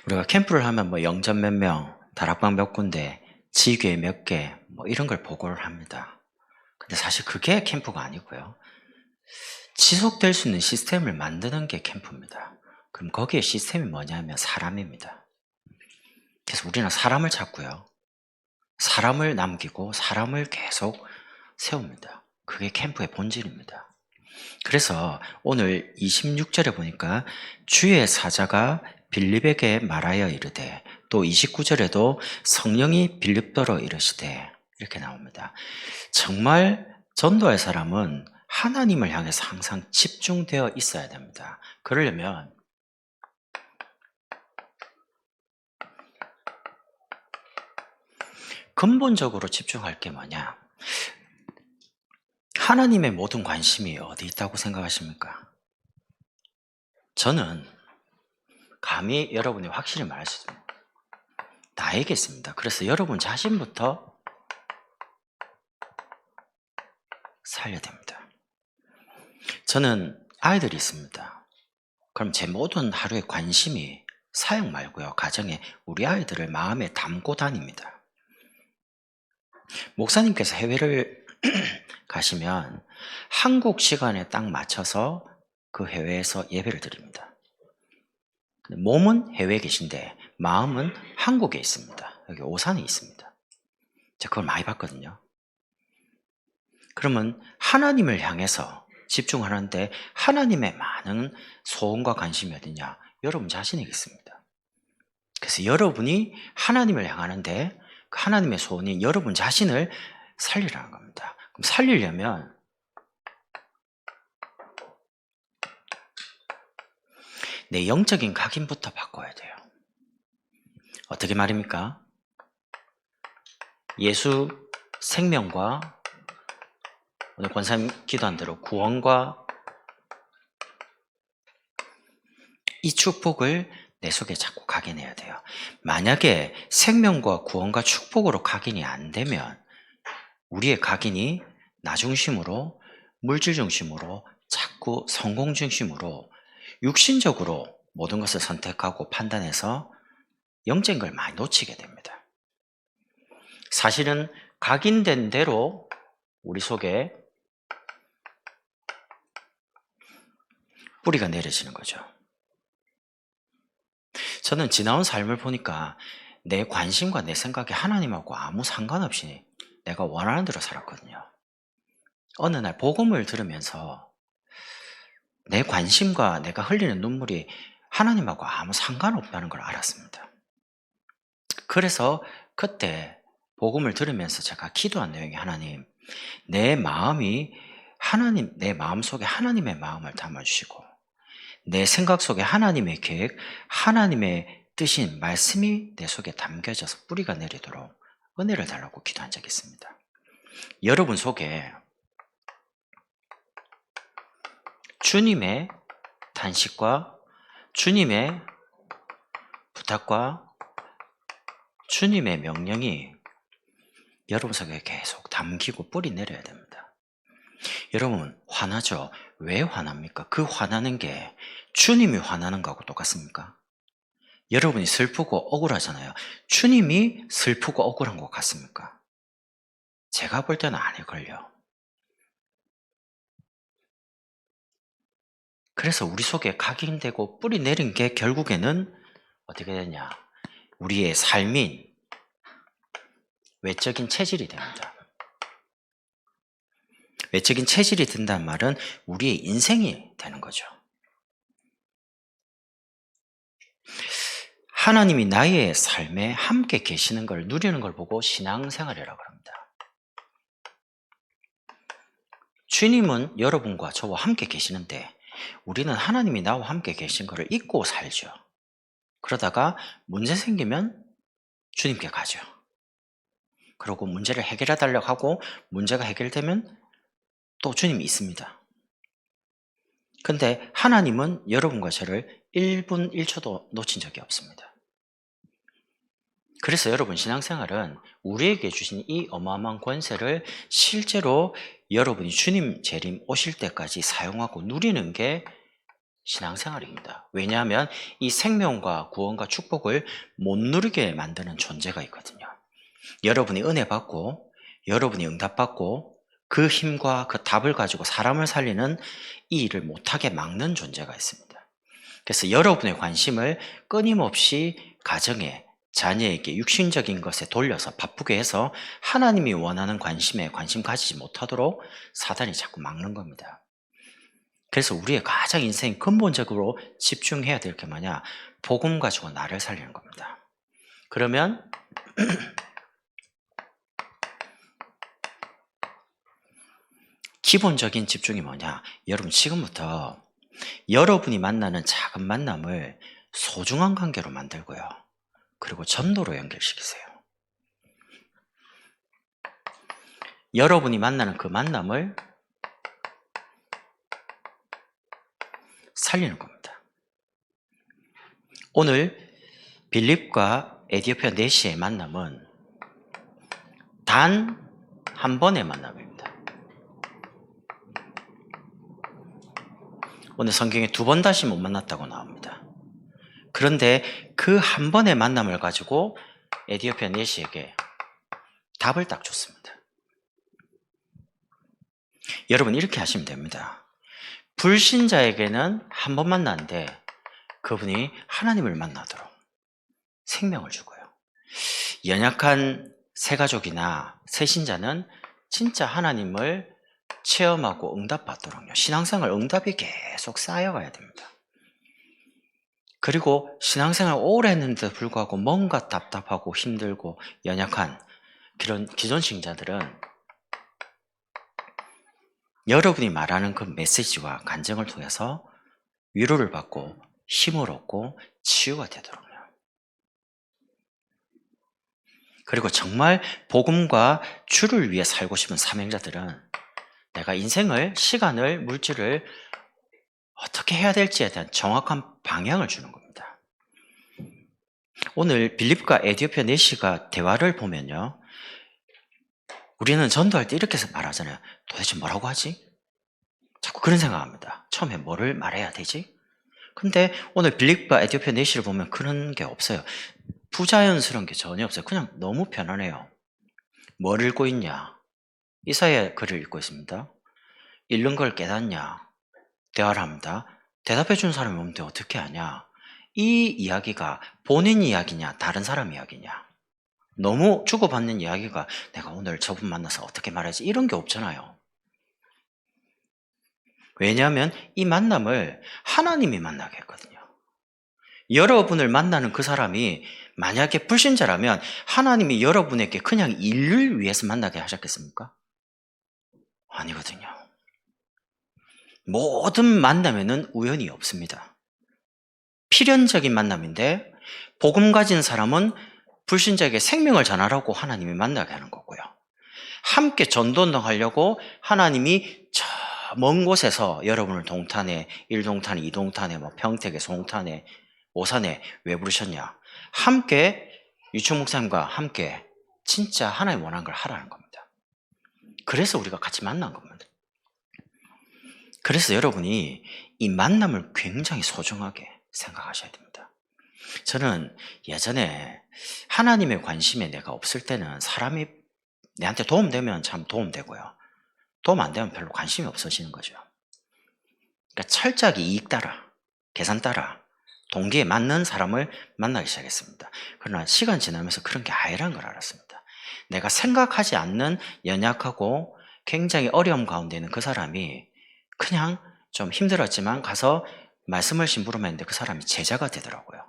우리가 캠프를 하면 뭐 영전 몇 명, 다락방 몇 군데, 지교회 몇 개, 뭐 이런 걸 보고를 합니다. 근데 사실 그게 캠프가 아니고요. 지속될 수 있는 시스템을 만드는 게 캠프입니다. 그럼 거기에 시스템이 뭐냐면 사람입니다. 그래서 우리는 사람을 찾고요. 사람을 남기고 사람을 계속 세웁니다. 그게 캠프의 본질입니다. 그래서 오늘 26절에 보니까 주의 사자가 빌립에게 말하여 이르되, 또 29절에도 성령이 빌립더러 이르시되, 이렇게 나옵니다. 정말 전도할 사람은 하나님을 향해서 항상 집중되어 있어야 됩니다. 그러려면 근본적으로 집중할 게 뭐냐? 하나님의 모든 관심이 어디 있다고 생각하십니까? 저는 감히 여러분이 확실히 말할 수 있습니다. 나에게 있습니다. 그래서 여러분 자신부터 살려야 됩니다. 저는 아이들이 있습니다. 그럼 제 모든 하루의 관심이 사역 말고요, 가정에 우리 아이들을 마음에 담고 다닙니다. 목사님께서 해외를 가시면 한국 시간에 딱 맞춰서 그 해외에서 예배를 드립니다. 몸은 해외에 계신데 마음은 한국에 있습니다. 여기 오산에 있습니다. 제가 그걸 많이 봤거든요. 그러면 하나님을 향해서 집중하는데 하나님의 많은 소원과 관심이 어디냐? 여러분 자신에게 있습니다. 그래서 여러분이 하나님을 향하는데 그 하나님의 소원이 여러분 자신을 살리라는 겁니다. 그럼 살리려면 내 영적인 각인부터 바꿔야 돼요. 어떻게 말입니까? 예수 생명과 오늘 권사님 기도한 대로 구원과 이 축복을 내 속에 자꾸 각인해야 돼요. 만약에 생명과 구원과 축복으로 각인이 안 되면 우리의 각인이 나 중심으로, 물질 중심으로, 자꾸 성공 중심으로 육신적으로 모든 것을 선택하고 판단해서 영적인 걸 많이 놓치게 됩니다. 사실은 각인된 대로 우리 속에 뿌리가 내려지는 거죠. 저는 지나온 삶을 보니까 내 관심과 내 생각이 하나님하고 아무 상관없이 내가 원하는 대로 살았거든요. 어느 날 복음을 들으면서 내 관심과 내가 흘리는 눈물이 하나님하고 아무 상관없다는 걸 알았습니다. 그래서 그때 복음을 들으면서 제가 기도한 내용이, 하나님, 내 마음이 하나님, 내 마음 속에 하나님의 마음을 담아주시고 내 생각 속에 하나님의 계획, 하나님의 뜻인 말씀이 내 속에 담겨져서 뿌리가 내리도록 은혜를 달라고 기도한 적이 있습니다. 여러분 속에 주님의 탄식과 주님의 부탁과 주님의 명령이 여러분 속에 계속 담기고 뿌리 내려야 됩니다. 여러분 화나죠? 왜 화납니까? 그 화나는 게 주님이 화나는 거하고 똑같습니까? 여러분이 슬프고 억울하잖아요. 주님이 슬프고 억울한 것 같습니까? 제가 볼 때는 아닐걸요. 그래서 우리 속에 각인되고 뿌리 내린 게 결국에는 어떻게 되냐? 우리의 삶인 외적인 체질이 됩니다. 외적인 체질이 된다는 말은 우리의 인생이 되는 거죠. 하나님이 나의 삶에 함께 계시는 걸 누리는 걸 보고 신앙생활이라고 합니다. 주님은 여러분과 저와 함께 계시는데 우리는 하나님이 나와 함께 계신 것을 잊고 살죠. 그러다가 문제 생기면 주님께 가죠. 그리고 문제를 해결해 달라고 하고 문제가 해결되면 또 주님이 있습니다. 근데 하나님은 여러분과 저를 1분 1초도 놓친 적이 없습니다. 그래서 여러분 신앙생활은 우리에게 주신 이 어마어마한 권세를 실제로 여러분이 주님 재림 오실 때까지 사용하고 누리는 게 신앙생활입니다. 왜냐하면 이 생명과 구원과 축복을 못 누리게 만드는 존재가 있거든요. 여러분이 은혜 받고 여러분이 응답받고 그 힘과 그 답을 가지고 사람을 살리는 이 일을 못하게 막는 존재가 있습니다. 그래서 여러분의 관심을 끊임없이 가정에, 자녀에게 육신적인 것에 돌려서 바쁘게 해서 하나님이 원하는 관심에 관심 가지지 못하도록 사단이 자꾸 막는 겁니다. 그래서 우리의 가장 인생 근본적으로 집중해야 될 게 뭐냐? 복음 가지고 나를 살리는 겁니다. 그러면 기본적인 집중이 뭐냐? 여러분 지금부터 여러분이 만나는 작은 만남을 소중한 관계로 만들고요. 그리고 전도로 연결시키세요. 여러분이 만나는 그 만남을 살리는 겁니다. 오늘 빌립과 에디오피아 내시의 만남은 단 한 번의 만남입니다. 오늘 성경에 2번 다시 못 만났다고 나옵니다. 그런데 그 한 번의 만남을 가지고 에디오피아 내시에게 답을 딱 줬습니다. 여러분 이렇게 하시면 됩니다. 불신자에게는 한 번 만났는데 그분이 하나님을 만나도록 생명을 주고요. 연약한 새가족이나 새신자는 진짜 하나님을 체험하고 응답받도록요. 신앙생활 응답이 계속 쌓여가야 됩니다. 그리고 신앙생활 오래 했는데도 불구하고 뭔가 답답하고 힘들고 연약한 그런 기존 신자들은 여러분이 말하는 그 메시지와 간증을 통해서 위로를 받고 힘을 얻고 치유가 되도록요. 그리고 정말 복음과 주를 위해 살고 싶은 사명자들은 내가 인생을, 시간을, 물질을 어떻게 해야 될지에 대한 정확한 방향을 주는 겁니다. 오늘 빌립과 에디오피아 내시가 대화를 보면요. 우리는 전도할 때 이렇게 말하잖아요. 도대체 뭐라고 하지? 자꾸 그런 생각합니다. 처음에 뭐를 말해야 되지? 근데 오늘 빌립과 에디오피아 내시를 보면 그런 게 없어요. 부자연스러운 게 전혀 없어요. 그냥 너무 편안해요. 뭘 읽고 있냐? 이사야 글을 읽고 있습니다. 읽는 걸 깨닫냐? 대화를 합니다. 대답해 준 사람이 없는데 어떻게 하냐? 이 이야기가 본인 이야기냐? 다른 사람 이야기냐? 너무 주고받는 이야기가 내가 오늘 저분 만나서 어떻게 말하지? 이런 게 없잖아요. 왜냐하면 이 만남을 하나님이 만나게 했거든요. 여러분을 만나는 그 사람이 만약에 불신자라면 하나님이 여러분에게 그냥 일을 위해서 만나게 하셨겠습니까? 아니거든요. 모든 만남에는 우연이 없습니다. 필연적인 만남인데 복음 가진 사람은 불신자에게 생명을 전하라고 하나님이 만나게 하는 거고요. 함께 전도운동하려고 하나님이 저 먼 곳에서 여러분을 동탄에, 1동탄에, 2동탄에, 평택에, 송탄에, 오산에 왜 부르셨냐? 함께 유충 목사님과 함께 진짜 하나님 원하는 걸 하라는 겁니다. 그래서 우리가 같이 만난 겁니다. 그래서 여러분이 이 만남을 굉장히 소중하게 생각하셔야 됩니다. 저는 예전에 하나님의 관심에 내가 없을 때는 사람이 내한테 도움되면 참 도움되고요. 도움 안 되면 별로 관심이 없어지는 거죠. 그러니까 철저하게 이익 따라, 계산 따라, 동기에 맞는 사람을 만나기 시작했습니다. 그러나 시간 지나면서 그런 게 아니라는 걸 알았습니다. 내가 생각하지 않는 연약하고 굉장히 어려움 가운데 있는 그 사람이 그냥 좀 힘들었지만 가서 말씀을 심부름 했는데 그 사람이 제자가 되더라고요.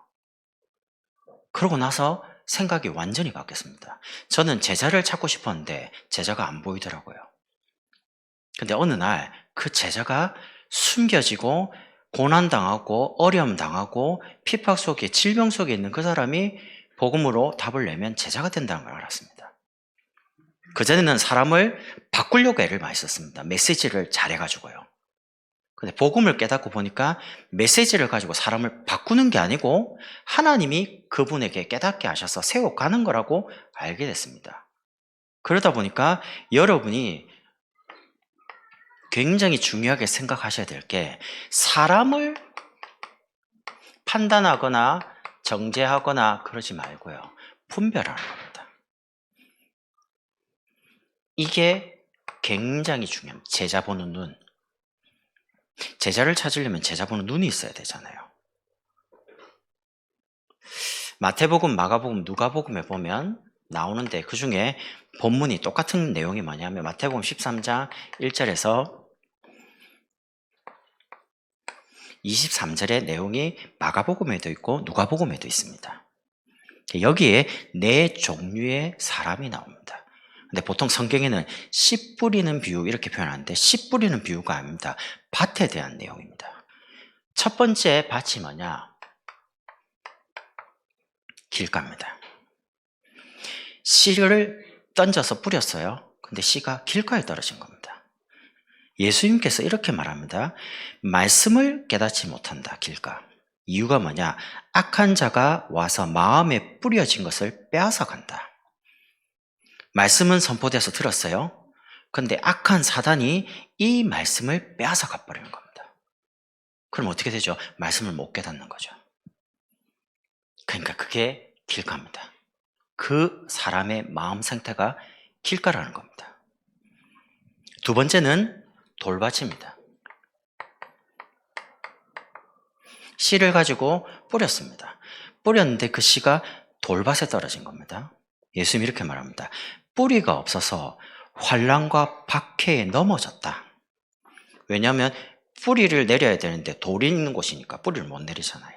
그러고 나서 생각이 완전히 바뀌었습니다. 저는 제자를 찾고 싶었는데 제자가 안 보이더라고요. 근데 어느 날 그 제자가 숨겨지고 고난당하고 어려움당하고 핍박 속에 질병 속에 있는 그 사람이 복음으로 답을 내면 제자가 된다는 걸 알았습니다. 그전에는 사람을 바꾸려고 애를 많이 썼습니다. 메시지를 잘해가지고요. 근데 복음을 깨닫고 보니까 메시지를 가지고 사람을 바꾸는 게 아니고 하나님이 그분에게 깨닫게 하셔서 세워가는 거라고 알게 됐습니다. 그러다 보니까 여러분이 굉장히 중요하게 생각하셔야 될 게 사람을 판단하거나 정죄하거나 그러지 말고요. 분별하는 겁니다. 이게 굉장히 중요합니다. 제자 보는 눈. 제자를 찾으려면 제자 보는 눈이 있어야 되잖아요. 마태복음, 마가복음, 누가복음에 보면 나오는데 그중에 본문이 똑같은 내용이 뭐냐면 마태복음 13장 1절에서 23절의 내용이 마가복음에도 있고 누가복음에도 있습니다. 여기에 네 종류의 사람이 나옵니다. 근데 보통 성경에는 씨 뿌리는 비유 이렇게 표현하는데 씨 뿌리는 비유가 아닙니다. 밭에 대한 내용입니다. 첫 번째 밭이 뭐냐? 길가입니다. 씨를 던져서 뿌렸어요. 근데 씨가 길가에 떨어진 겁니다. 예수님께서 이렇게 말합니다. 말씀을 깨닫지 못한다, 길가. 이유가 뭐냐? 악한 자가 와서 마음에 뿌려진 것을 빼앗아 간다. 말씀은 선포돼서 들었어요. 근데 악한 사단이 이 말씀을 빼앗아 가버리는 겁니다. 그럼 어떻게 되죠? 말씀을 못 깨닫는 거죠. 그러니까 그게 길가입니다. 그 사람의 마음 상태가 길가라는 겁니다. 두 번째는 돌밭입니다. 씨를 가지고 뿌렸습니다. 뿌렸는데 그 씨가 돌밭에 떨어진 겁니다. 예수님이 이렇게 말합니다. 뿌리가 없어서 환란과 박해에 넘어졌다. 왜냐하면 뿌리를 내려야 되는데 돌이 있는 곳이니까 뿌리를 못 내리잖아요.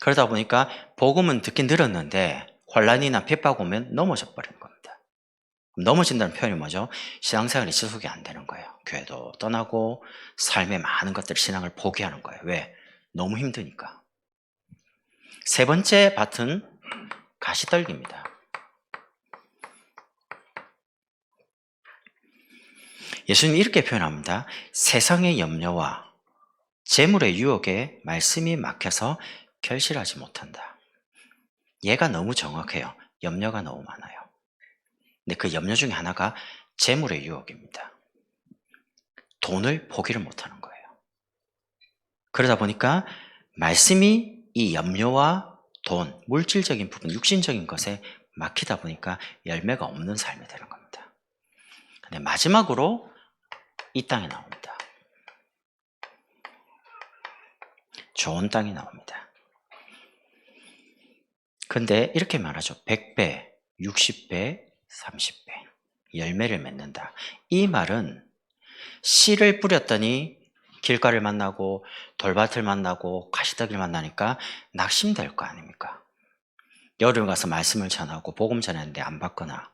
그러다 보니까 복음은 듣긴 들었는데 환란이나 핍박 오면 넘어져 버리는 겁니다. 넘어진다는 표현이 뭐죠? 신앙생활이 지속이 안 되는 거예요. 교회도 떠나고 삶의 많은 것들 신앙을 포기하는 거예요. 왜? 너무 힘드니까. 세 번째 밭은 가시떨기입니다. 예수님이 이렇게 표현합니다. 세상의 염려와 재물의 유혹에 말씀이 막혀서 결실하지 못한다. 얘가 너무 정확해요. 염려가 너무 많아요. 근데 그 염려 중에 하나가 재물의 유혹입니다. 돈을 포기를 못하는 거예요. 그러다 보니까 말씀이 이 염려와 돈, 물질적인 부분, 육신적인 것에 막히다 보니까 열매가 없는 삶이 되는 겁니다. 근데 마지막으로 이 땅에 나옵니다. 좋은 땅이 나옵니다. 근데 이렇게 말하죠. 100배, 60배, 30배 열매를 맺는다. 이 말은 씨를 뿌렸더니 길가를 만나고 돌밭을 만나고 가시떡이를 만나니까 낙심될 거 아닙니까? 여름 가서 말씀을 전하고 복음 전했는데 안 받거나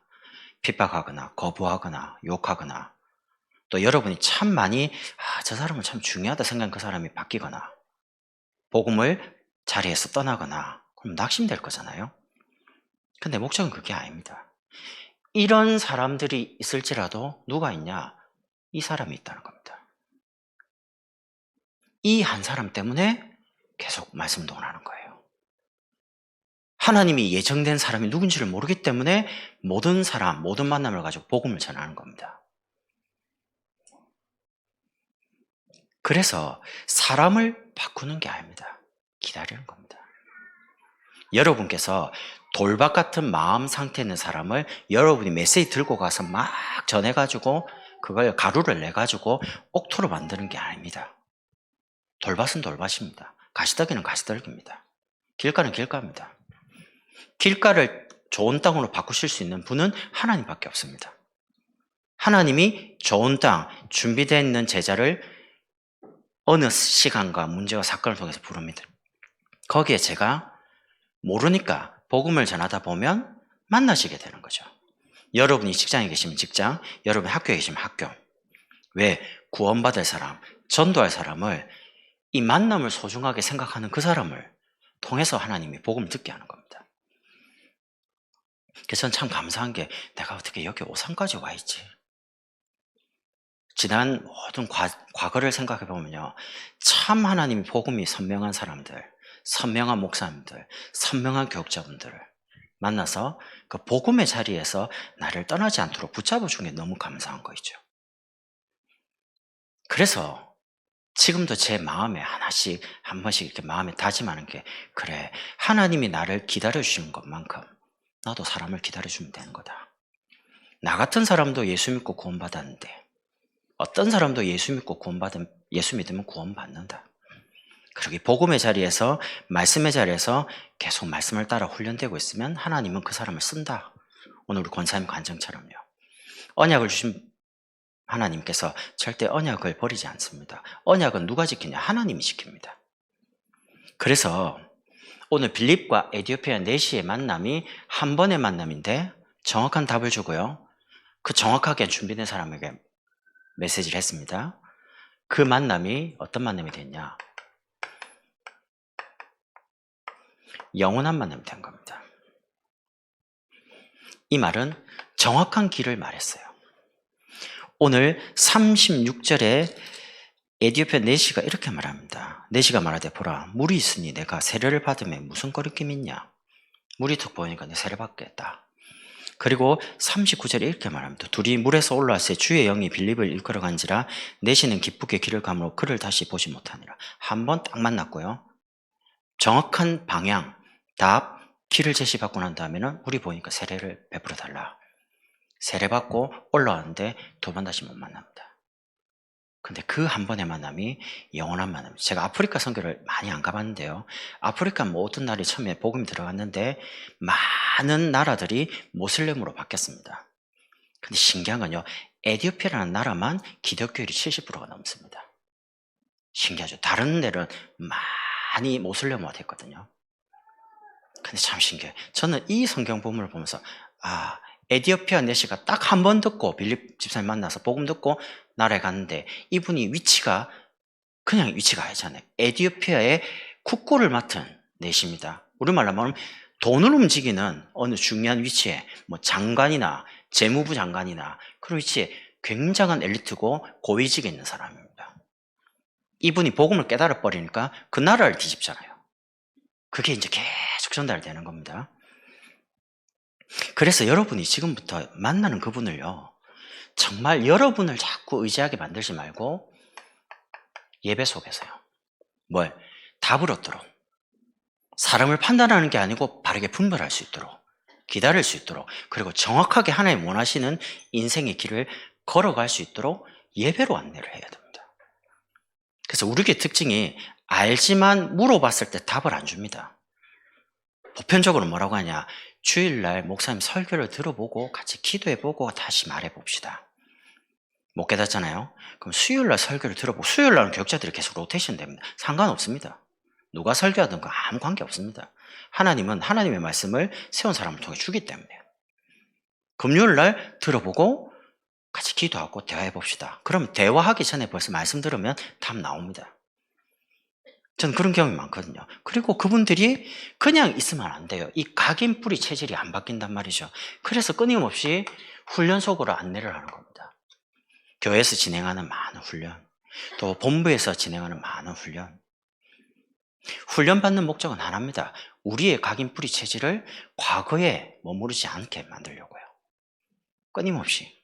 핍박하거나 거부하거나 욕하거나 또 여러분이 참 많이 저 사람은 참 중요하다 생각한 그 사람이 바뀌거나 복음을 자리에서 떠나거나 그럼 낙심될 거잖아요. 근데 목적은 그게 아닙니다. 이런 사람들이 있을지라도 누가 있냐? 이 사람이 있다는 겁니다. 이 한 사람 때문에 계속 말씀 동원하는 거예요. 하나님이 예정된 사람이 누군지를 모르기 때문에 모든 사람, 모든 만남을 가지고 복음을 전하는 겁니다. 그래서 사람을 바꾸는 게 아닙니다. 기다리는 겁니다. 여러분께서 돌밭 같은 마음 상태에 있는 사람을 여러분이 메시지 들고 가서 막 전해가지고 그걸 가루를 내가지고 옥토로 만드는 게 아닙니다. 돌밭은 돌밭입니다. 가시떨기는 가시떨기입니다. 길가는 길가입니다. 길가를 좋은 땅으로 바꾸실 수 있는 분은 하나님밖에 없습니다. 하나님이 좋은 땅, 준비되어 있는 제자를 어느 시간과 문제와 사건을 통해서 부릅니다. 거기에 제가 모르니까 복음을 전하다 보면 만나시게 되는 거죠. 여러분이 직장에 계시면 직장, 여러분이 학교에 계시면 학교. 왜? 구원받을 사람, 전도할 사람을 이 만남을 소중하게 생각하는 그 사람을 통해서 하나님이 복음을 듣게 하는 겁니다. 그래서 저는 참 감사한 게 내가 어떻게 여기 오산까지 와 있지? 지난 모든 과거를 생각해 보면요. 참 하나님이 복음이 선명한 사람들, 선명한 목사님들, 선명한 교육자분들을 만나서 그 복음의 자리에서 나를 떠나지 않도록 붙잡아 준 게 너무 감사한 거죠. 그래서 지금도 제 마음에 하나씩 한 번씩 이렇게 마음에 다짐하는 게, 그래, 하나님이 나를 기다려주시는 것만큼 나도 사람을 기다려주면 되는 거다. 나 같은 사람도 예수 믿고 구원받았는데 어떤 사람도 예수 믿으면 구원받는다. 그리고 이 복음의 자리에서, 말씀의 자리에서 계속 말씀을 따라 훈련되고 있으면 하나님은 그 사람을 쓴다. 오늘 우리 권사님 간증처럼요. 언약을 주신 하나님께서 절대 언약을 버리지 않습니다. 언약은 누가 지키냐? 하나님이 지킵니다. 그래서 오늘 빌립과 에디오피아 내시의 만남이 한 번의 만남인데 정확한 답을 주고요. 그 정확하게 준비된 사람에게 메시지를 했습니다. 그 만남이 어떤 만남이 됐냐? 영원한 만남이 된 겁니다. 이 말은 정확한 길을 말했어요. 오늘 36절에 에디오피아 내시가 이렇게 말합니다. 내시가 말하되 보라, 물이 있으니 내가 세례를 받음에 무슨 거리낌이 있냐? 물이 툭 보이니까 내 세례 받겠다. 그리고 39절에 이렇게 말합니다. 둘이 물에서 올라왔을 때 주의 영이 빌립을 일컬어 간지라 내시는 기쁘게 길을 가므로 그를 다시 보지 못하니라. 한 번 딱 만났고요. 정확한 방향, 답, 길을 제시받고 난 다음에는 물이 보이니까 세례를 베풀어 달라. 세례받고 올라왔는데 두 번 다시 못 만납니다. 근데 그 한 번의 만남이 영원한 만남입니다. 제가 아프리카 선교를 많이 안 가봤는데요. 아프리카 모든 나라에 처음에 복음이 들어갔는데 많은 나라들이 모슬렘으로 바뀌었습니다. 근데 신기한 건요. 에티오피아라는 나라만 기독교율이 70%가 넘습니다. 신기하죠. 다른 데는 많이 모슬렘화 됐거든요. 근데 참 신기해요. 저는 이 성경 본문을 보면서 에디오피아 내시가 딱 한 번 듣고 빌립 집사님 만나서 복음 듣고 나라에 갔는데 이분이 위치가 그냥 위치가 아니잖아요. 에디오피아의 국고를 맡은 내시입니다. 우리말로 말하면 돈을 움직이는 어느 중요한 위치에 뭐 장관이나 재무부 장관이나 그런 위치에 굉장한 엘리트고 고위직에 있는 사람입니다. 이분이 복음을 깨달아 버리니까 그 나라를 뒤집잖아요. 그게 이제 계속 전달되는 겁니다. 그래서 여러분이 지금부터 만나는 그분을요, 정말 여러분을 자꾸 의지하게 만들지 말고 예배 속에서요. 답을 얻도록, 사람을 판단하는 게 아니고 바르게 분별할 수 있도록, 기다릴 수 있도록, 그리고 정확하게 하나님 원하시는 인생의 길을 걸어갈 수 있도록 예배로 안내를 해야 됩니다. 그래서 우리 교회 특징이 알지만 물어봤을 때 답을 안 줍니다. 보편적으로 뭐라고 하냐? 주일날 목사님 설교를 들어보고 같이 기도해보고 다시 말해봅시다. 못 깨닫잖아요? 그럼 수요일날 설교를 들어보고, 수요일날은 교육자들이 계속 로테이션 됩니다. 상관없습니다. 누가 설교하든 아무 관계 없습니다. 하나님은 하나님의 말씀을 세운 사람을 통해 주기 때문에. 금요일날 들어보고 같이 기도하고 대화해봅시다. 그럼 대화하기 전에 벌써 말씀 들으면 답 나옵니다. 저는 그런 경험이 많거든요. 그리고 그분들이 그냥 있으면 안 돼요. 이 각인뿌리 체질이 안 바뀐단 말이죠. 그래서 끊임없이 훈련 속으로 안내를 하는 겁니다. 교회에서 진행하는 많은 훈련, 또 본부에서 진행하는 많은 훈련. 훈련받는 목적은 하나입니다. 우리의 각인뿌리 체질을 과거에 머무르지 않게 만들려고요. 끊임없이.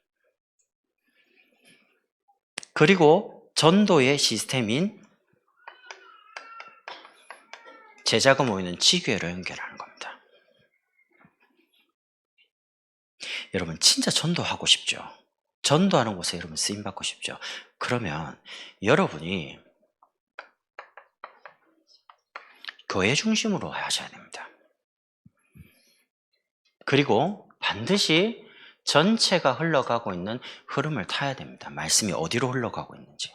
그리고 전도의 시스템인 제자가 모이는 지교회로 연결하는 겁니다. 여러분 진짜 전도하고 싶죠? 전도하는 곳에 여러분 쓰임받고 싶죠? 그러면 여러분이 교회 중심으로 하셔야 됩니다. 그리고 반드시 전체가 흘러가고 있는 흐름을 타야 됩니다. 말씀이 어디로 흘러가고 있는지.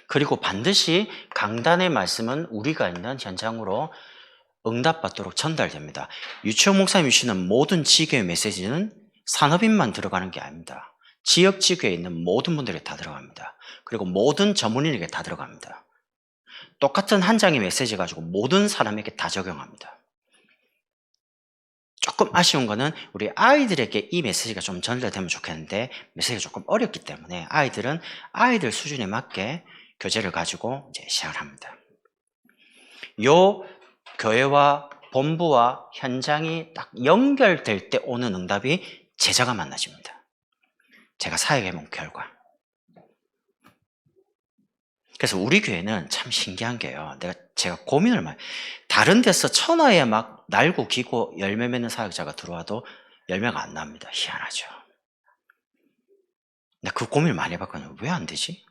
그리고 반드시 강단의 말씀은 우리가 있는 현장으로 응답받도록 전달됩니다. 유치원 목사님이 주시는 모든 지교의 메시지는 산업인만 들어가는 게 아닙니다. 지역 지교에 있는 모든 분들에게 다 들어갑니다. 그리고 모든 전문인에게 다 들어갑니다. 똑같은 한 장의 메시지 가지고 모든 사람에게 다 적용합니다. 조금 아쉬운 거는 우리 아이들에게 이 메시지가 좀 전달되면 좋겠는데 메시지가 조금 어렵기 때문에 아이들은 아이들 수준에 맞게 교재를 가지고 이제 시작을 합니다. 요 교회와 본부와 현장이 딱 연결될 때 오는 응답이 제자가 만나집니다. 제가 사역해본 결과. 그래서 우리 교회는 참 신기한 게요. 제가 고민을 많이, 다른 데서 천하에 막 날고 기고 열매 맺는 사역자가 들어와도 열매가 안 납니다. 희한하죠. 근데 그 고민을 많이 해봤거든요. 왜 안 되지?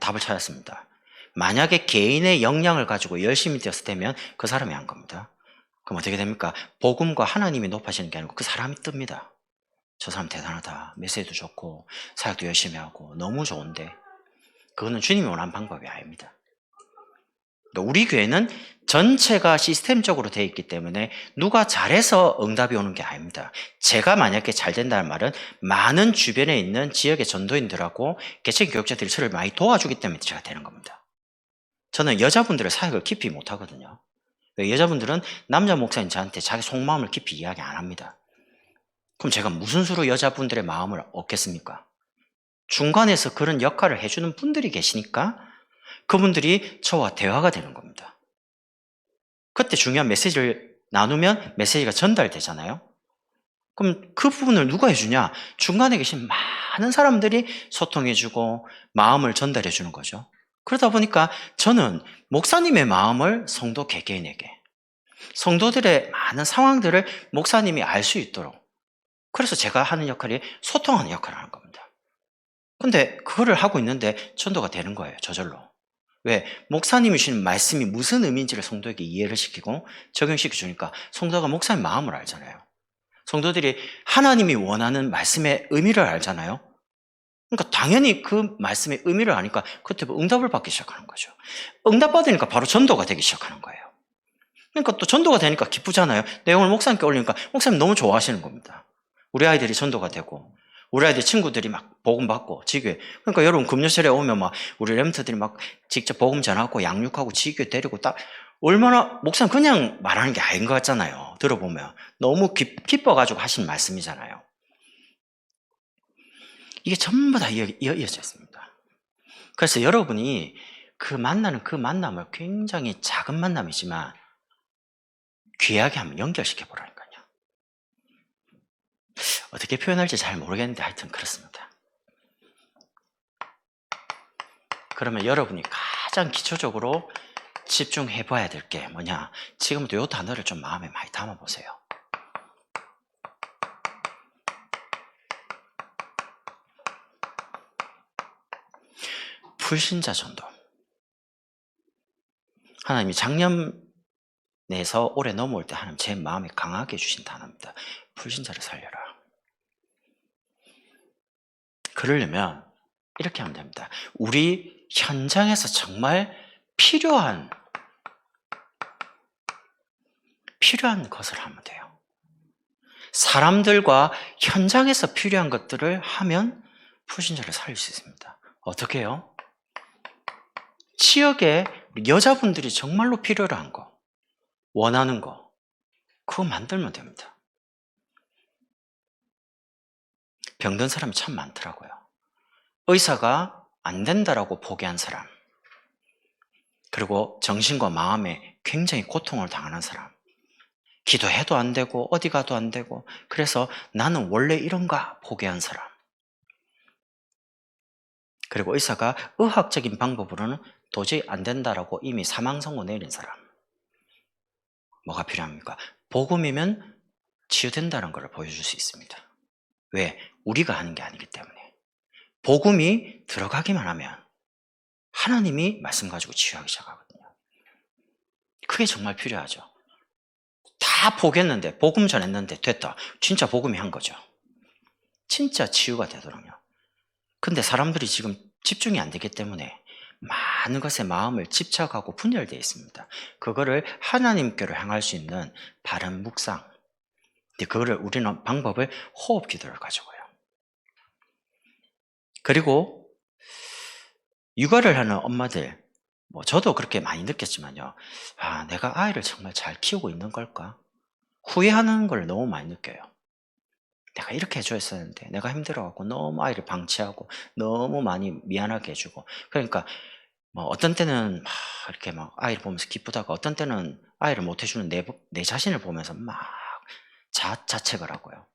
답을 찾았습니다. 만약에 개인의 역량을 가지고 열심히 뛰었을 때면 그 사람이 한 겁니다. 그럼 어떻게 됩니까? 복음과 하나님이 높아지는 게 아니고 그 사람이 뜹니다. 저 사람 대단하다. 메시지도 좋고 사역도 열심히 하고 너무 좋은데, 그거는 주님이 원하는 방법이 아닙니다. 우리 교회는 전체가 시스템적으로 되어 있기 때문에 누가 잘해서 응답이 오는 게 아닙니다. 제가 만약에 잘 된다는 말은 많은 주변에 있는 지역의 전도인들하고 개척 교육자들이 저를 많이 도와주기 때문에 제가 되는 겁니다. 저는 여자분들의 사역을 깊이 못하거든요. 여자분들은 남자 목사님 저한테 자기 속마음을 깊이 이야기 안 합니다. 그럼 제가 무슨 수로 여자분들의 마음을 얻겠습니까? 중간에서 그런 역할을 해주는 분들이 계시니까 그분들이 저와 대화가 되는 겁니다. 그때 중요한 메시지를 나누면 메시지가 전달되잖아요. 그럼 그 부분을 누가 해주냐? 중간에 계신 많은 사람들이 소통해주고 마음을 전달해주는 거죠. 그러다 보니까 저는 목사님의 마음을 성도 개개인에게, 성도들의 많은 상황들을 목사님이 알 수 있도록, 그래서 제가 하는 역할이 소통하는 역할을 하는 겁니다. 근데 그거를 하고 있는데 전도가 되는 거예요, 저절로. 왜? 목사님이 주신 말씀이 무슨 의미인지를 성도에게 이해를 시키고 적용시켜 주니까 성도가 목사님 마음을 알잖아요. 성도들이 하나님이 원하는 말씀의 의미를 알잖아요. 그러니까 당연히 그 말씀의 의미를 아니까 그때부터 응답을 받기 시작하는 거죠. 응답 받으니까 바로 전도가 되기 시작하는 거예요. 그러니까 또 전도가 되니까 기쁘잖아요. 내용을 목사님께 올리니까 목사님 너무 좋아하시는 겁니다. 우리 아이들이 전도가 되고, 우리 아이들 친구들이 막 복음 받고 지교회. 그러니까 여러분 금요일에 오면 막 우리 렘터들이 막 직접 복음 전하고 양육하고 지교회 데리고 딱, 얼마나, 목사님 그냥 말하는 게 아닌 것 같잖아요. 들어보면 너무 기뻐가지고 하신 말씀이잖아요. 이게 전부 다 이어져 있습니다. 그래서 여러분이 그 만남을 굉장히 작은 만남이지만 귀하게 한번 연결시켜 보라니까요. 어떻게 표현할지 잘 모르겠는데 하여튼 그렇습니다. 그러면 여러분이 가장 기초적으로 집중해 봐야 될 게 뭐냐? 지금부터 이 단어를 좀 마음에 많이 담아 보세요. 불신자 전도. 하나님이 작년에서 올해 넘어올 때 하나님 제 마음에 강하게 주신 단어입니다. 불신자를 살려라. 그러려면 이렇게 하면 됩니다. 우리 현장에서 정말 필요한 것을 하면 돼요. 사람들과 현장에서 필요한 것들을 하면 불신자를 살릴 수 있습니다. 어떻게 해요? 지역에 여자분들이 정말로 필요로 한 거, 원하는 거, 그거 만들면 됩니다. 병든 사람이 참 많더라고요. 의사가 안 된다라고 포기한 사람, 그리고 정신과 마음에 굉장히 고통을 당하는 사람, 기도해도 안 되고 어디 가도 안 되고, 그래서 나는 원래 이런가 포기한 사람, 그리고 의사가 의학적인 방법으로는 도저히 안 된다라고 이미 사망 선고 내린 사람. 뭐가 필요합니까? 복음이면 치유된다는 걸 보여줄 수 있습니다. 왜? 우리가 하는 게 아니기 때문에. 복음이 들어가기만 하면 하나님이 말씀 가지고 치유하기 시작하거든요. 그게 정말 필요하죠. 다 포기했는데, 복음 전했는데 됐다. 진짜 복음이 한 거죠. 진짜 치유가 되더라고요. 근데 사람들이 지금 집중이 안 되기 때문에 많은 것에 마음을 집착하고 분열되어 있습니다. 그거를 하나님께로 향할 수 있는 바른 묵상. 그거를 우리는 방법을 호흡 기도를 가지고요. 그리고 육아를 하는 엄마들, 저도 그렇게 많이 느꼈지만요. 아, 내가 아이를 정말 잘 키우고 있는 걸까? 후회하는 걸 너무 많이 느껴요. 내가 이렇게 해줘야 했는데, 내가 힘들어갖고 너무 아이를 방치하고 너무 많이 미안하게 해주고. 그러니까 어떤 때는 막 이렇게 막 아이를 보면서 기쁘다가, 어떤 때는 아이를 못 해주는 내 자신을 보면서 막 자책을 하고요.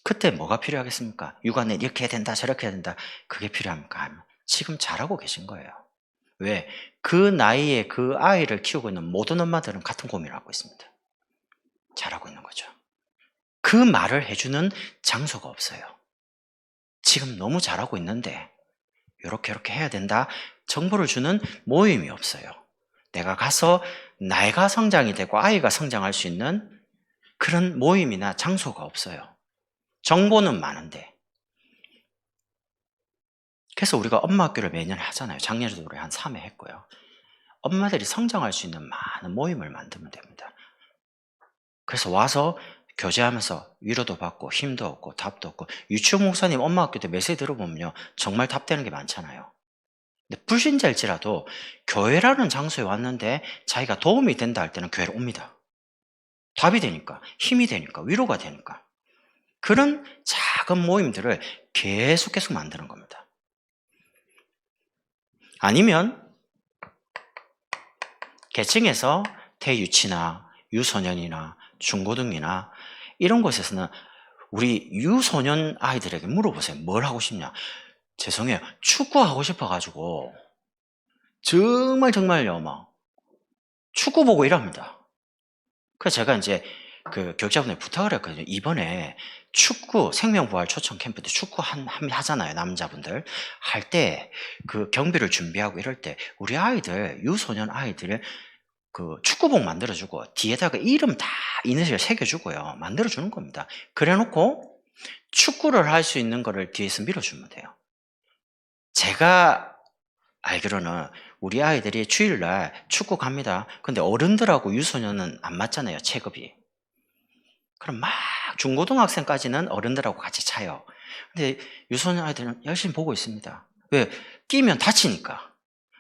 그때 뭐가 필요하겠습니까? 육아는 이렇게 해야 된다, 저렇게 해야 된다. 그게 필요합니까? 지금 잘하고 계신 거예요. 왜? 그 나이에 그 아이를 키우고 있는 모든 엄마들은 같은 고민을 하고 있습니다. 잘하고 있는 거죠. 그 말을 해주는 장소가 없어요. 지금 너무 잘하고 있는데 이렇게 해야 된다 정보를 주는 모임이 없어요. 내가 가서 나이가 성장이 되고 아이가 성장할 수 있는 그런 모임이나 장소가 없어요. 정보는 많은데. 그래서 우리가 엄마 학교를 매년 하잖아요. 작년에도 우리 한 3회 했고요. 엄마들이 성장할 수 있는 많은 모임을 만들면 됩니다. 그래서 와서 교제하면서 위로도 받고 힘도 얻고 답도 얻고, 유치원 목사님 엄마 학교 때 메시지 들어보면요 정말 답되는 게 많잖아요. 근데 불신자일지라도 교회라는 장소에 왔는데 자기가 도움이 된다 할 때는 교회로 옵니다. 답이 되니까, 힘이 되니까, 위로가 되니까. 그런 작은 모임들을 계속 만드는 겁니다. 아니면 계층에서 대유치나 유소년이나 중고등이나 이런 곳에서는 우리 유소년 아이들에게 물어보세요. 뭘 하고 싶냐? 죄송해요. 축구하고 싶어가지고 정말요 막 축구 보고 이럽니다. 그래서 제가 이제 그 교육자분에 부탁을 했거든요. 이번에 축구 생명부활 초청 캠프 때 축구 하잖아요. 남자분들 할 때 그 경비를 준비하고 이럴 때 우리 아이들, 유소년 아이들 그 축구복 만들어주고 뒤에다가 이름 다 이니셜 새겨주고요. 만들어주는 겁니다. 그래놓고 축구를 할 수 있는 거를 뒤에서 밀어주면 돼요. 제가 알기로는 우리 아이들이 주일날 축구 갑니다. 근데 어른들하고 유소년은 안 맞잖아요. 체급이. 그럼 막 중고등학생까지는 어른들하고 같이 차요. 근데 유소년 아이들은 열심히 보고 있습니다. 왜? 끼면 다치니까.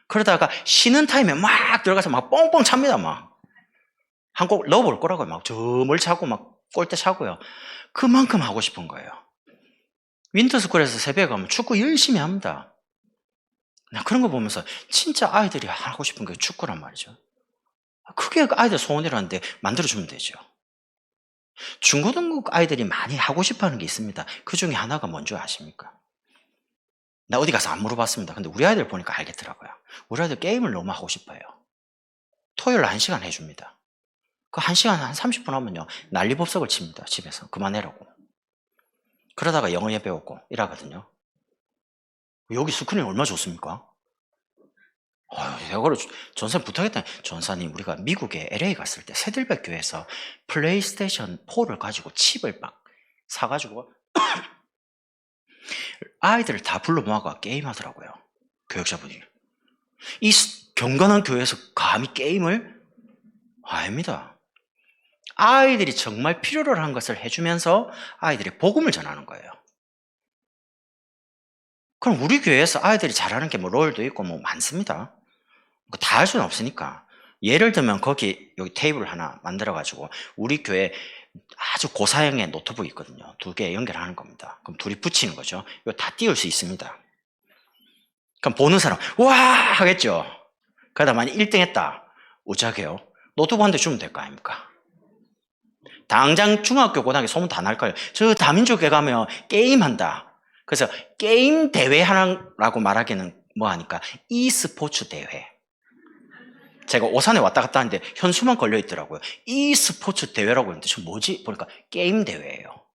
그러다가 쉬는 타임에 막 들어가서 막 뻥뻥 찹니다. 막 한 골 넣어볼 거라고요. 막 점을 차고 막 골대 차고요. 그만큼 하고 싶은 거예요. 윈터스쿨에서 새벽에 가면 축구 열심히 합니다. 나 그런 거 보면서 진짜 아이들이 하고 싶은 게 축구란 말이죠. 그게 아이들 소원이라는데 만들어주면 되죠. 중고등부 아이들이 많이 하고 싶어하는 게 있습니다. 그 중에 하나가 뭔지 아십니까? 나 어디 가서 안 물어봤습니다. 근데 우리 아이들 보니까 알겠더라고요. 우리 아이들 게임을 너무 하고 싶어요. 토요일 1시간 해줍니다. 그 1시간 한 30분 하면요 난리법석을 칩니다. 집에서 그만해라고. 그러다가 영어 배우고 이러거든요. 여기 스크린 얼마나 좋습니까? 이거를 전사님 부탁했더니, 전사님 우리가 미국에 LA 갔을 때 세들백 교회에서 플레이스테이션 4를 가지고 칩을 막 사가지고 아이들을 다 불러 모아가 게임하더라고요. 교육자분이. 이 경건한 교회에서 감히 게임을? 아닙니다. 아이들이 정말 필요로 하는 것을 해주면서 아이들이 복음을 전하는 거예요. 그럼 우리 교회에서 아이들이 잘하는 게 뭐 롤도 있고 뭐 많습니다. 다 할 수는 없으니까. 예를 들면 거기 여기 테이블 하나 만들어가지고 우리 교회 아주 고사양의 노트북이 있거든요. 2개 연결하는 겁니다. 그럼 둘이 붙이는 거죠. 이거 다 띄울 수 있습니다. 그럼 보는 사람 와 하겠죠. 그러다 만약 1등 했다. 우짜게요. 노트북 한 대 주면 될 거 아닙니까? 당장 중학교 고등학교 소문 다 날 거예요. 저 다민족에 가면 게임한다. 그래서 게임 대회 하라고 말하기는 뭐하니까 e스포츠 대회. 제가 오산에 왔다 갔다 하는데 현수막 걸려 있더라고요. e스포츠 대회라고 했는데 저 뭐지? 보니까 게임 대회예요.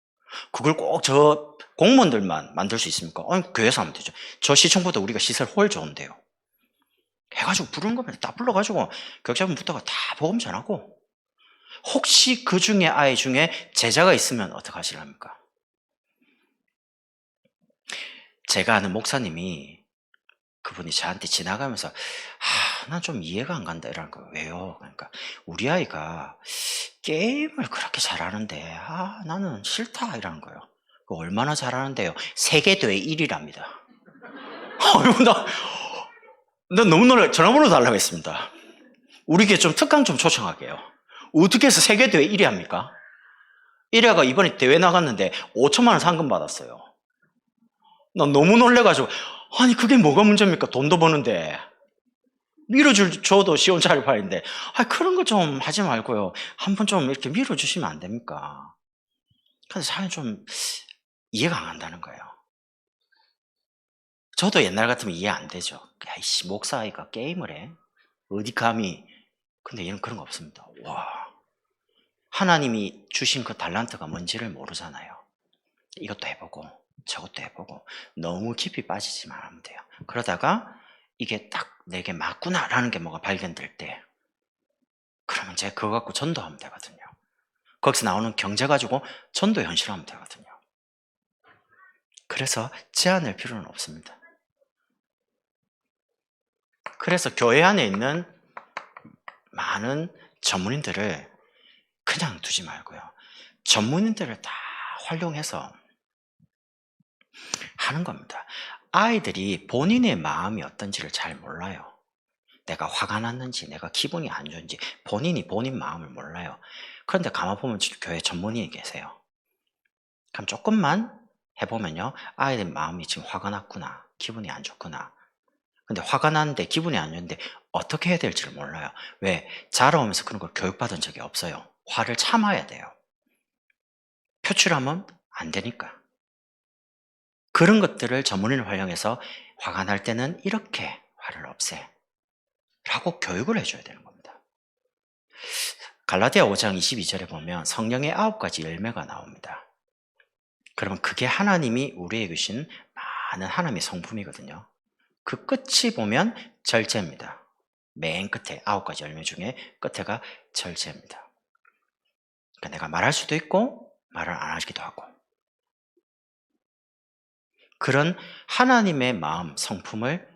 그걸 꼭 저 공무원들만 만들 수 있습니까? 아니 교회에서 하면 되죠. 저 시청보다 우리가 시설 훨 좋은데요. 해가지고 부르는 겁니다. 다 불러가지고 교육자분부터가 다 복음 전하고, 혹시 그 중에 아이 중에 제자가 있으면 어떡하시랍니까? 제가 아는 목사님이 그분이 저한테 지나가면서 난 좀 이해가 안 간다 이러는 거예요. 왜요? 그러니까 우리 아이가 게임을 그렇게 잘하는데 나는 싫다 이러는 거예요. 얼마나 잘하는데요? 세계대회 1위랍니다. 나 너무 놀라. 전화번호 달라고 했습니다. 우리 교회 좀 특강 좀 초청할게요. 어떻게 해서 세계대회 1위 합니까? 1위가 이번에 대회 나갔는데 5천만 원 상금 받았어요. 나 너무 놀래가지고, 아니 그게 뭐가 문제입니까? 돈도 버는데 밀어줘도 시원찮을 판인데 그런 거 좀 하지 말고요. 한번 좀 이렇게 밀어주시면 안 됩니까? 근데 사실 좀 이해가 안 간다는 거예요. 저도 옛날 같으면 이해 안 되죠. 야이씨, 목사아이가 게임을 해? 어디 감히. 근데 얘는 그런 거 없습니다. 와, 하나님이 주신 그 달란트가 뭔지를 모르잖아요. 이것도 해보고 저것도 해보고 너무 깊이 빠지지만 하면 돼요. 그러다가 이게 딱 내게 맞구나라는 게 뭐가 발견될 때, 그러면 이제 그거 갖고 전도하면 되거든요. 거기서 나오는 경제 가지고 전도 현실하면 되거든요. 그래서 제한할 필요는 없습니다. 그래서 교회 안에 있는 많은 전문인들을 그냥 두지 말고요, 전문인들을 다 활용해서 하는 겁니다. 아이들이 본인의 마음이 어떤지를 잘 몰라요. 내가 화가 났는지 내가 기분이 안 좋은지 본인이 본인 마음을 몰라요. 그런데 가만 보면 교회 전문인이 계세요. 그럼 조금만 해보면요, 아이들 마음이 지금 화가 났구나, 기분이 안 좋구나. 근데 화가 났는데 기분이 안 좋은데 어떻게 해야 될지를 몰라요. 왜? 자라오면서 그런 걸 교육받은 적이 없어요. 화를 참아야 돼요. 표출하면 안 되니까. 그런 것들을 전문인을 활용해서 화가 날 때는 이렇게 화를 없애 라고 교육을 해줘야 되는 겁니다. 갈라디아 5장 22절에 보면 성령의 9가지 열매가 나옵니다. 그러면 그게 하나님이 우리에게 주신 많은 하나님의 성품이거든요. 그 끝이 보면 절제입니다. 맨 끝에 9가지 열매 중에 끝에가 절제입니다. 그러니까 내가 말할 수도 있고 말을 안 하기도 하고, 그런 하나님의 마음, 성품을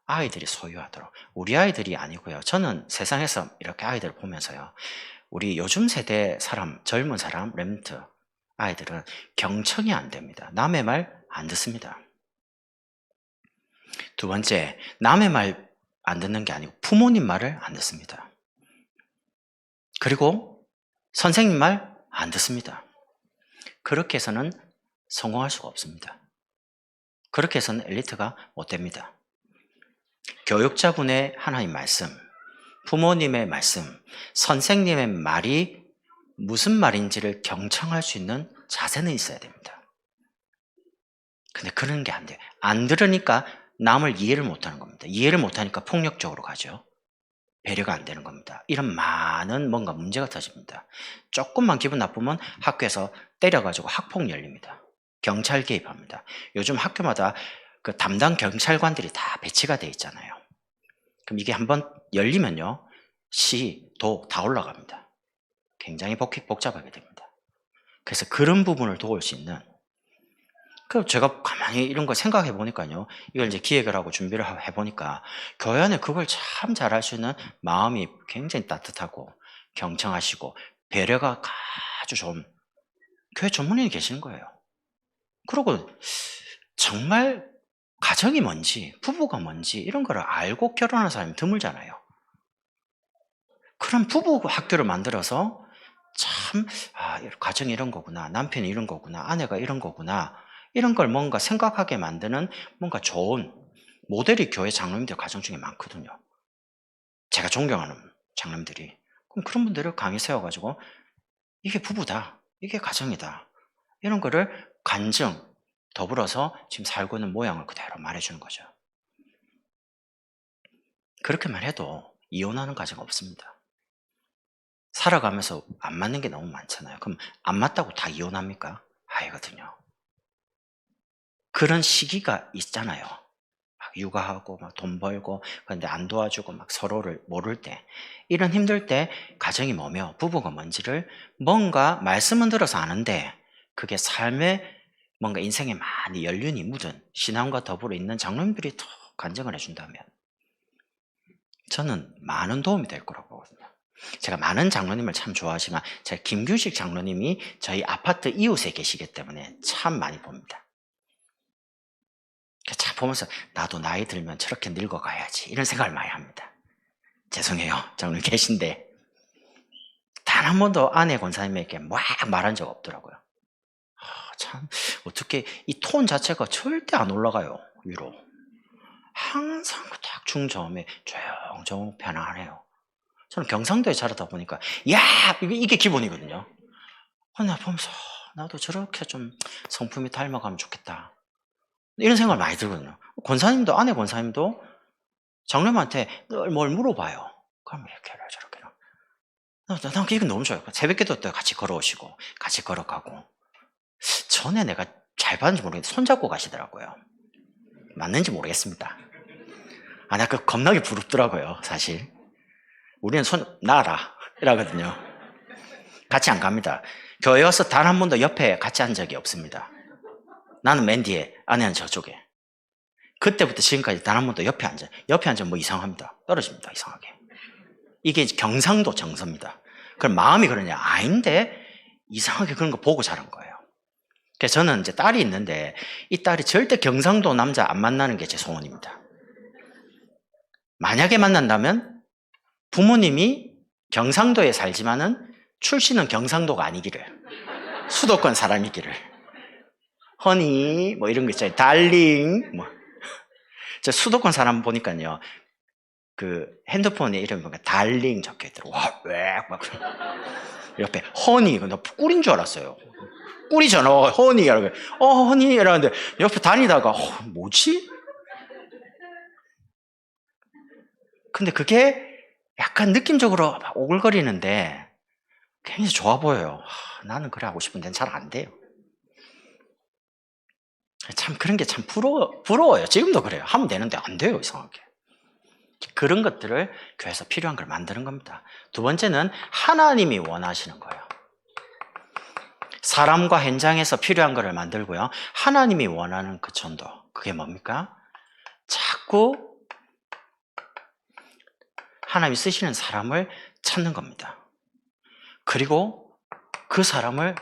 아이들이 소유하도록. 우리 아이들이 아니고요, 저는 세상에서 이렇게 아이들을 보면서요, 우리 요즘 세대 사람, 젊은 사람, 렘트 아이들은 경청이 안 됩니다. 남의 말 안 듣습니다. 두 번째, 남의 말 안 듣는 게 아니고 부모님 말을 안 듣습니다. 그리고 선생님 말 안 듣습니다. 그렇게 해서는 성공할 수가 없습니다. 그렇게 해서는 엘리트가 못 됩니다. 교육자분의 하나님 말씀, 부모님의 말씀, 선생님의 말이 무슨 말인지를 경청할 수 있는 자세는 있어야 됩니다. 근데 그런 게 안 돼요. 안 들으니까 남을 이해를 못하는 겁니다. 이해를 못하니까 폭력적으로 가죠. 배려가 안 되는 겁니다. 이런 많은 뭔가 문제가 터집니다. 조금만 기분 나쁘면 학교에서 때려가지고 학폭 열립니다. 경찰 개입합니다. 요즘 학교마다 그 담당 경찰관들이 다 배치가 돼 있잖아요. 그럼 이게 한번 열리면요, 시, 도 다 올라갑니다. 굉장히 복잡하게 됩니다. 그래서 그런 부분을 도울 수 있는, 그 제가 가만히 이런 거 생각해 보니까요, 이걸 이제 기획을 하고 준비를 해 보니까 교회 안에 그걸 참 잘할 수 있는 마음이 굉장히 따뜻하고 경청하시고 배려가 아주 좋은 교회 전문인이 계시는 거예요. 그리고 정말 가정이 뭔지, 부부가 뭔지 이런 거를 알고 결혼한 사람이 드물잖아요. 그런 부부 학교를 만들어서 참, 가정이 이런 거구나, 남편이 이런 거구나, 아내가 이런 거구나, 이런 걸 뭔가 생각하게 만드는 뭔가 좋은 모델이 교회 장로님들 가정 중에 많거든요. 제가 존경하는 장로님들이. 그럼 그런 분들을 강의 세워가지고 이게 부부다, 이게 가정이다, 이런 거를 간증 더불어서 지금 살고 있는 모양을 그대로 말해주는 거죠. 그렇게만 해도 이혼하는 가정 없습니다. 살아가면서 안 맞는 게 너무 많잖아요. 그럼 안 맞다고 다 이혼합니까? 아니거든요. 그런 시기가 있잖아요. 막 육아하고 막 돈 벌고 그런데 안 도와주고 막 서로를 모를 때, 이런 힘들 때 가정이 뭐며 부부가 뭔지를 뭔가 말씀은 들어서 아는데 그게 삶에 뭔가 인생에 많이 연륜이 묻은 신앙과 더불어 있는 장로님들이 더 간증을 해준다면 저는 많은 도움이 될 거라고 보거든요. 제가 많은 장로님을 참 좋아하지만 제가 김규식 장로님이 저희 아파트 이웃에 계시기 때문에 참 많이 봅니다. 참 보면서 나도 나이 들면 저렇게 늙어가야지 이런 생각을 많이 합니다. 죄송해요, 장로님 계신데 단 한 번도 아내 권사님에게 막 말한 적 없더라고요. 참 어떻게 이 톤 자체가 절대 안 올라가요 위로. 항상 딱 중저음에 조용조용 편안해요. 저는 경상도에 자라다 보니까 야 이게 기본이거든요. 나 보면서 나도 저렇게 좀 성품이 닮아가면 좋겠다 이런 생각을 많이 들거든요. 권사님도, 아내 권사님도 장로님한테 늘 뭘 물어봐요. 그럼 이렇게 해라, 저렇게 해라. 난 이건 너무 좋아요. 새벽기도 때 같이 걸어오시고, 같이 걸어가고. 전에 내가 잘 봤는지 모르겠는데, 손잡고 가시더라고요. 맞는지 모르겠습니다. 나 그 겁나게 부럽더라고요, 사실. 우리는 나라. 이라거든요. 같이 안 갑니다. 교회 와서 단 한 번도 옆에 같이 앉은 적이 없습니다. 나는 맨 뒤에, 아내는 저쪽에. 그때부터 지금까지 단 한 번도 옆에 앉으면 뭐 이상합니다. 떨어집니다, 이상하게. 이게 경상도 정서입니다. 그럼 마음이 그러냐? 아닌데, 이상하게 그런 거 보고 자란 거예요. 그래서 저는 이제 딸이 있는데, 이 딸이 절대 경상도 남자 안 만나는 게 제 소원입니다. 만약에 만난다면, 부모님이 경상도에 살지만은, 출신은 경상도가 아니기를. 수도권 사람이기를. 허니, 뭐 이런 거 있잖아요. 달링, 뭐. 저 수도권 사람 보니까요, 그 핸드폰에 이름이 보니까 달링 적혀 있더라고. 와, 왜? 막 옆에 허니, 나 꿀인 줄 알았어요. 꿀이잖아, 허니. 허니 이러는데 옆에 다니다가 뭐지? 근데 그게 약간 느낌적으로 오글거리는데 굉장히 좋아 보여요. 나는 그래 하고 싶은데 잘 안 돼요. 참 그런 게 참 부러워요. 지금도 그래요. 하면 되는데 안 돼요, 이상하게. 그런 것들을 교회에서 필요한 걸 만드는 겁니다. 두 번째는 하나님이 원하시는 거예요. 사람과 현장에서 필요한 것을 만들고요. 하나님이 원하는 그 전도. 그게 뭡니까? 자꾸 하나님이 쓰시는 사람을 찾는 겁니다. 그리고 그 사람을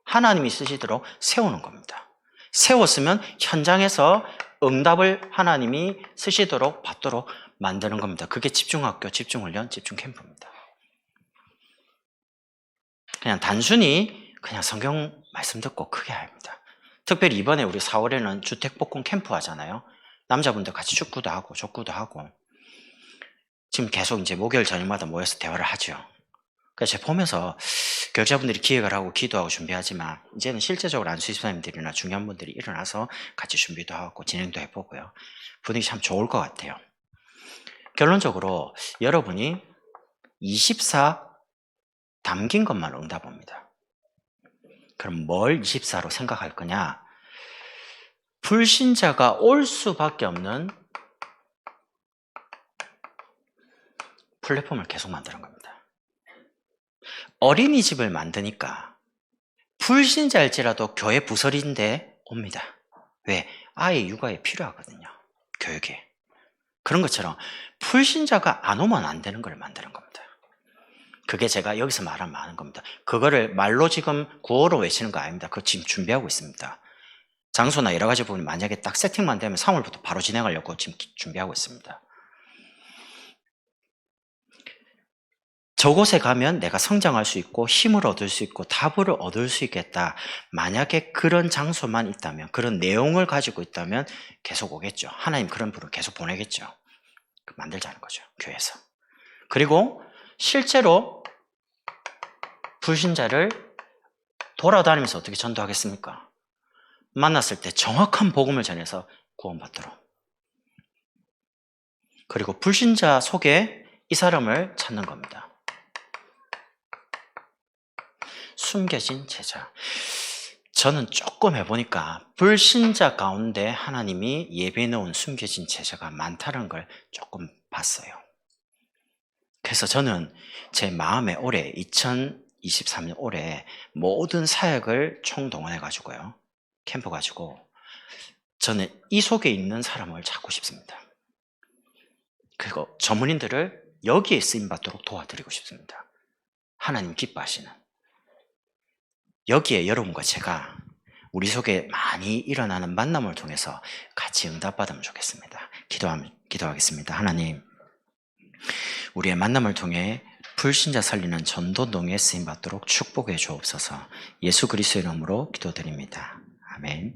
하나님이 쓰시도록 세우는 겁니다. 세웠으면 현장에서 응답을 하나님이 쓰시도록 받도록 만드는 겁니다. 그게 집중학교, 집중훈련, 집중캠프입니다. 그냥 단순히 그냥 성경 말씀 듣고 크게 합니다. 특별히 이번에 우리 4월에는 주택복권 캠프 하잖아요. 남자분들 같이 축구도 하고 족구도 하고 지금 계속 이제 목요일 저녁마다 모여서 대화를 하죠. 그래서 제가 보면서 교육자분들이 기획을 하고 기도하고 준비하지만 이제는 실제적으로 안수집사님들이나 중요한 분들이 일어나서 같이 준비도 하고 진행도 해보고요. 분위기 참 좋을 것 같아요. 결론적으로 여러분이 24 담긴 것만 응답합니다. 그럼 뭘 24로 생각할 거냐? 불신자가 올 수밖에 없는 플랫폼을 계속 만드는 겁니다. 어린이집을 만드니까 불신자일지라도 교회 부설인데 옵니다. 왜? 아이 육아에 필요하거든요. 교육에. 그런 것처럼 불신자가 안 오면 안 되는 걸 만드는 겁니다. 그게 제가 여기서 말하는 겁니다. 그거를 말로 지금 구호로 외치는 거 아닙니다. 그거 지금 준비하고 있습니다. 장소나 여러 가지 부분이 만약에 딱 세팅만 되면 3월부터 바로 진행하려고 지금 준비하고 있습니다. 저곳에 가면 내가 성장할 수 있고 힘을 얻을 수 있고 답을 얻을 수 있겠다. 만약에 그런 장소만 있다면, 그런 내용을 가지고 있다면 계속 오겠죠. 하나님 그런 분을 계속 보내겠죠. 만들자는 거죠, 교회에서. 그리고 실제로 불신자를 돌아다니면서 어떻게 전도하겠습니까? 만났을 때 정확한 복음을 전해서 구원받도록. 그리고 불신자 속에 이 사람을 찾는 겁니다. 숨겨진 제자. 저는 조금 해보니까 불신자 가운데 하나님이 예배해 놓은 숨겨진 제자가 많다는 걸 조금 봤어요. 그래서 저는 제 마음에 올해 2023년 올해 모든 사역을 총동원해가지고요. 캠프 가지고 저는 이 속에 있는 사람을 찾고 싶습니다. 그리고 전문인들을 여기에 쓰임받도록 도와드리고 싶습니다. 하나님 기뻐하시는. 여기에 여러분과 제가 우리 속에 많이 일어나는 만남을 통해서 같이 응답받으면 좋겠습니다. 기도하겠습니다. 하나님, 우리의 만남을 통해 불신자 살리는 전도동에 쓰임받도록 축복해 주옵소서. 예수 그리스도의 이름으로 기도드립니다. 아멘.